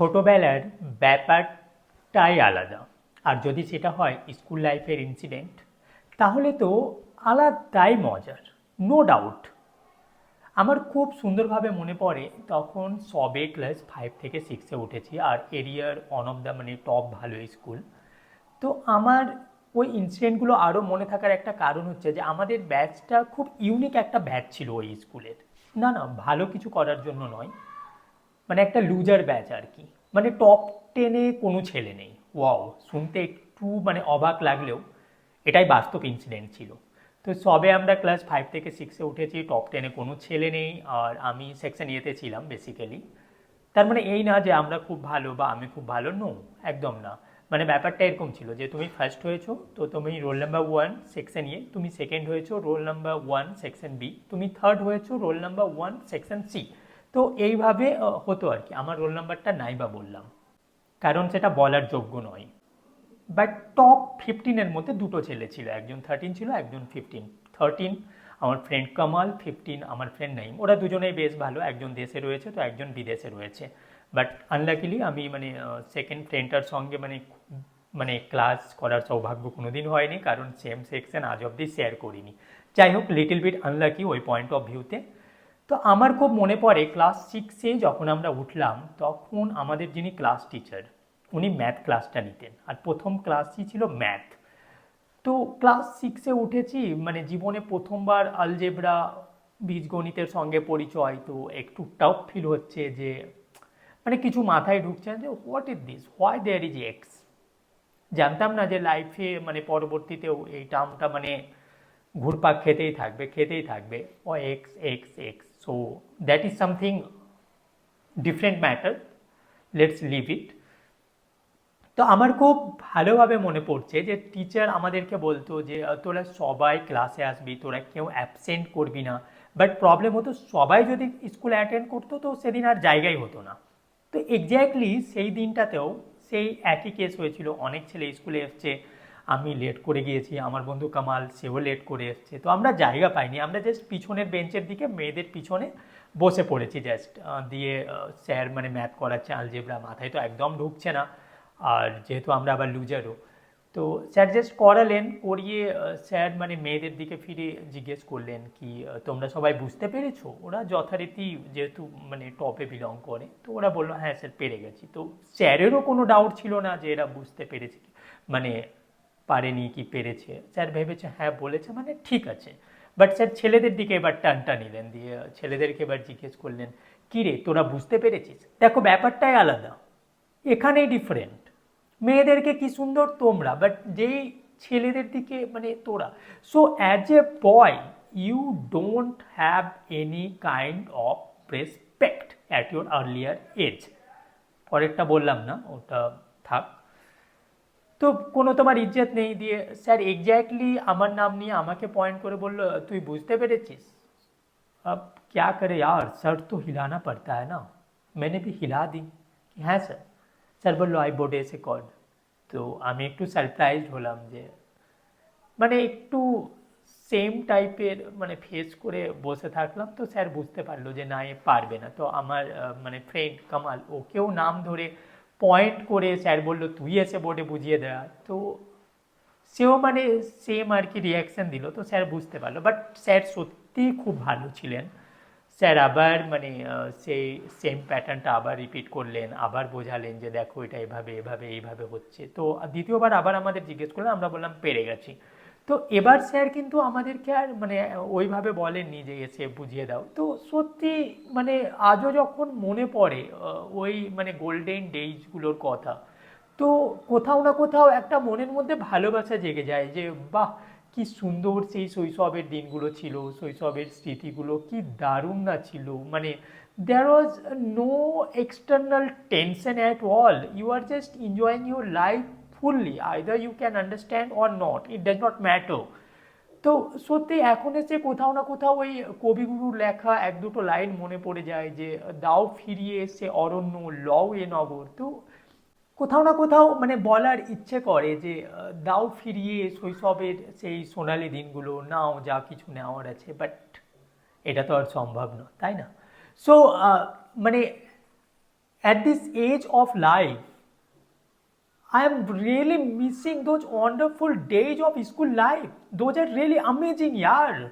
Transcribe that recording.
ছোটবেলার ব্যাপারটাই আলাদা। আর যদি সেটা হয় স্কুল লাইফের ইনসিডেন্ট, তাহলে তো আলাদাই মজার, নো ডাউট। আমার খুব সুন্দরভাবে মনে পড়ে, তখন সবে ক্লাস 5 থেকে 6-এ উঠেছি, আর এরিয়ার অন অফ দ্য মানে টপ ভালো স্কুল। তো আমার ওই ইনসিডেন্টগুলো আরও মনে থাকার একটা কারণ হচ্ছে যে আমাদের ব্যাচটা খুব ইউনিক একটা ব্যাচ ছিল ওই স্কুলের। না না, ভালো কিছু করার জন্য নয়, মানে একটা লুজার ব্যাচ আর কি। মানে টপ 10-এ কোনো ছেলে নেই। ওয়াও, শুনতে একটু মানে অবাক লাগলেও এটাই বাস্তব ইনসিডেন্ট ছিল। তো সবে আমরা ক্লাস 5 থেকে 6-এ উঠেছি, টপ 10-এ কোনো ছেলে নেই, আর আমি সেকশন ইয়েতে ছিলাম বেসিক্যালি। তার মানে এই না যে আমরা খুব ভালো বা আমি খুব ভালো, নো, একদম না। মানে ব্যাপারটা এরকম ছিল যে তুমি ফার্স্ট হয়েছো তো তুমি রোল নাম্বার 1 সেকশন এ, তুমি সেকেন্ড হয়েছো রোল নাম্বার 1 সেকশন বি, তুমি থার্ড হয়েছো রোল নাম্বার 1 সেকশন সি। তো এইভাবে হতো আর কি। আমার রোল নাম্বারটা নাই বা বললাম, কারণ সেটা বলার যোগ্য নয়। বাট টপ 15-এর মধ্যে দুটো ছেলে ছিল, একজন 13 ছিল, একজন 15। 13 আমার ফ্রেন্ড কামাল, 15 আমার ফ্রেন্ড নাইম। ওরা দুজনেই বেশ ভালো, একজন দেশে রয়েছে তো একজন বিদেশে রয়েছে। বাট আনলাকিলি আমি মানে সেকেন্ড ফ্রেন্ডটার সঙ্গে মানে মানে ক্লাস করার সৌভাগ্য কোনোদিন হয়নি, কারণ সেম সেকশন আজ অব্দি শেয়ার করিনি। যাই হোক, লিটল বিট আনলাকি ওই পয়েন্ট অফ ভিউতে। তো আমার খুব মনে পড়ে ক্লাস 6-এ যখন আমরা উঠলাম, তখন আমাদের যিনি ক্লাস টিচার, উনি ম্যাথ ক্লাসটা নিতেন, আর প্রথম ক্লাসই ছিল ম্যাথ। তো ক্লাস 6-এ উঠেছি, মানে জীবনে প্রথমবার আলজেব্রা বীজগণিতের সঙ্গে পরিচয়। তো একটু টাফ ফিল হচ্ছে যে মানে কিছু মাথায় ঢুকছে না যে what is this, why there is X. জানতাম না যে লাইফে মানে পরবর্তীতেও এই টার্মটা মানে ঘুরপাক খেতেই থাকবে খেতেই থাকবে, ও X X X. So that is something different matter, let's leave it. তো আমার খুব ভালোভাবে মনে পড়ছে যে টিচার আমাদেরকে বলতো যে তোরা সবাই ক্লাসে আসবি, তোরা কেউ অ্যাবসেন্ট করবি না। বাট প্রবলেম হতো, সবাই যদি স্কুলে অ্যাটেন্ড করতো তো সেদিন আর জায়গাই হতো না। তো এক্স্যাক্টলি সেই দিনটাতেও সেই একই কেস হয়েছিল। অনেক ছেলে স্কুলে এসছে, আমি লেট করে গিয়েছি, আমার বন্ধু কামাল সেও লেট করে এসছে। তো আমরা জায়গা পাইনি, আমরা জাস্ট পিছনের বেঞ্চের দিকে মেয়েদের পিছনে বসে পড়েছি জাস্ট। দিয়ে স্যার মানে ম্যাথ করাচ্ছে, আলজেব্রা মাথায় তো একদম ঢুকছে না। আর যেহেতু আমরা আবার লুজারও, তো স্যার জাস্ট করালেন, করিয়ে স্যার মানে মেয়েদের দিকে ফিরে জিজ্ঞেস করলেন কি তোমরা সবাই বুঝতে পেরেছো? ওরা যথারীতি যেহেতু মানে টপে বিলং করে, তো ওরা বললো হ্যাঁ স্যার পেরে গেছি। তো স্যারেরও কোনো ডাউট ছিল না যে এরা বুঝতে পেরেছে মানে পারেনি কি পেরেছে। স্যার ভেবেছে হ্যাঁ বলেছে মানে ঠিক আছে। বাট স্যার ছেলেদের দিকে এবার টানটা নিলেন, দিয়ে ছেলেদেরকে এবার জিজ্ঞেস করলেন কি রে তোরা বুঝতে পেরেছিস? দেখো ব্যাপারটাই আলাদা, এখানেই ডিফারেন্ট। মেয়েদেরকে কি সুন্দর তোমরা, বাট যেই ছেলেদের দিকে মানে তোরা। So as a boy you don't have any kind of respect at your earlier age. পরেরটা বললাম না, ওটা থাক। তো কোনো তোমার ইজ্জত নেই। দিয়ে স্যার এক্স্যাক্টলি আমার নাম নিয়ে আমাকে পয়েন্ট করে বললো তুই বুঝতে পেরেছিস? अब क्या करे यार, सर तो हिलाना पड़ता है ना। मैंने भी हिला दी कि হ্যাঁ স্যার। স্যার বললো আই বোর্ড এসে কড। তো আমি একটু সারপ্রাইজড হলাম যে মানে একটু সেম টাইপের মানে ফেস করে বসে থাকলাম। তো স্যার বুঝতে পারলো যে না এ পারবে না। তো আমার মানে ফ্রেন্ড কামাল, ওকেও নাম ধরে পয়েন্ট করে স্যার বললো তুই এসে বোর্ডে বুঝিয়ে দেয়া। তো সেও মানে সেম আর কি রিয়াকশান দিল। তো স্যার বুঝতে পারলো, বাট স্যার সত্যিই খুব ভালো ছিলেন। স্যার আবার মানে সেই সেম প্যাটার্নটা আবার রিপিট করলেন, আবার বোঝালেন যে দেখো এটা এভাবে এভাবে এইভাবে হচ্ছে। তো দ্বিতীয়বার আবার আমাদের জিজ্ঞেস করলেন, আমরা বললাম পেরে গেছি। তো এবার স্যার কিন্তু আমাদেরকে আর মানে ওইভাবে বলেননি যে এসে বুঝিয়ে দাও। তো সত্যি মানে আজও যখন মনে পড়ে ওই মানে গোল্ডেন ডেইজগুলোর কথা, তো কোথাও না কোথাও একটা মনের মধ্যে ভালোবাসা জেগে যায় যে বাহ, কি সুন্দর সেই শৈশবের দিনগুলো ছিল, শৈশবের স্মৃতিগুলো কি দারুণ না ছিল। মানে there was no external tension at all, you are just enjoying your life fully, either you can understand or not, it does not matter। তো সত্যি এখন এসে কোথাও না কোথাও ওই কবিগুরুর লেখা এক দুটো লাইন মনে পড়ে যায় যে দাও ফিরিয়ে এসে অরণ্য, লও এ নগর। তো কোথাও না কোথাও মানে বলার ইচ্ছে করে যে দাও ফিরিয়ে শৈশবের সেই সোনালি দিনগুলো, নাও যা কিছু নেওয়ার আছে। বাট এটা তো আর সম্ভব নয়, তাই না? সো মানে At this age of life, I am really missing those wonderful days of school life. Those are really amazing, yaar.